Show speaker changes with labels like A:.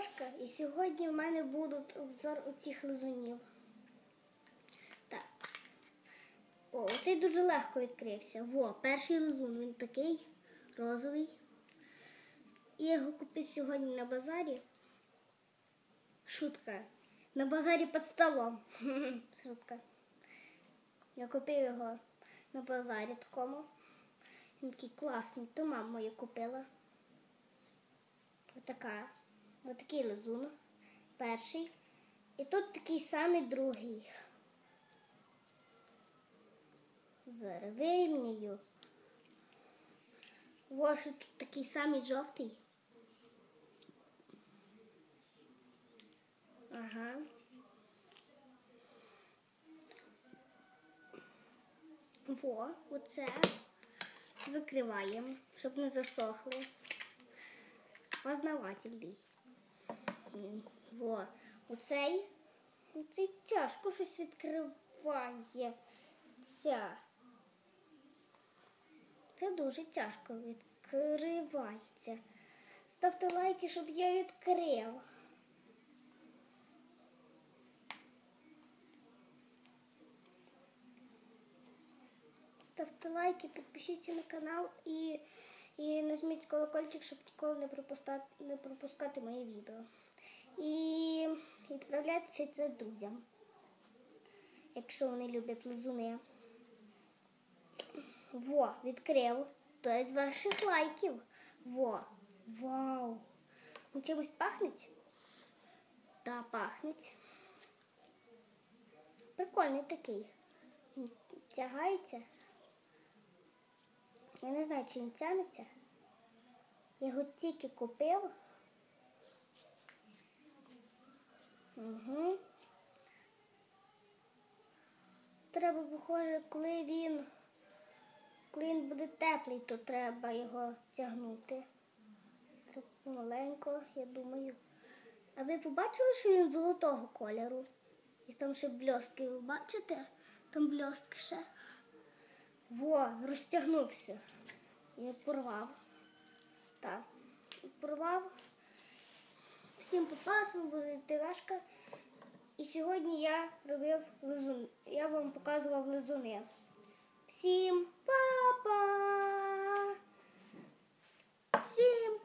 A: Антошка, і сьогодні в мене будуть обзор оцих лизунів. Так. О, цей дуже легко відкрився. Во, перший лизун, він такий розовий. І я його купив сьогодні на базарі. Шутка. На базарі під столом. Шутка. Я купив його на базарі такому. Він такий класний. То мама моя купила. Отакий лизун. Перший. І тут такий самий другий. Зараз вирівняю. Ось тут такий самий жовтий. Ага. Во, оце закриваємо, щоб не засохли. Познавательний. Во, оцей тяжко щось відкривається. Це дуже тяжко відкривається. Ставте лайки, щоб я відкрив. Ставте лайки, підпишіться на канал і нажміть колокольчик, щоб ніколи не пропускати мої відео. І відправляйте це друзям, якщо вони люблять лизуни. Во, відкрив. То від ваших лайків. Во, вау. Ну, чимось пахнеть? Да, пахнеть. Прикольний такий. Тягається. Я не знаю, чи він тягнеться. Я його тільки купив. Угу. Треба, похоже, коли він буде теплий, то треба його тягнути. Так маленько, я думаю. А ви побачили, що він золотого кольору? І там ще блістки, ви бачите? Там блістки ще. Во, розтягнувся. Я порвав. Так, порвав. Всім попасом, буде ТВшка. І сьогодні я робив лизун. Я вам показував лизуни. Всім па-па! Всім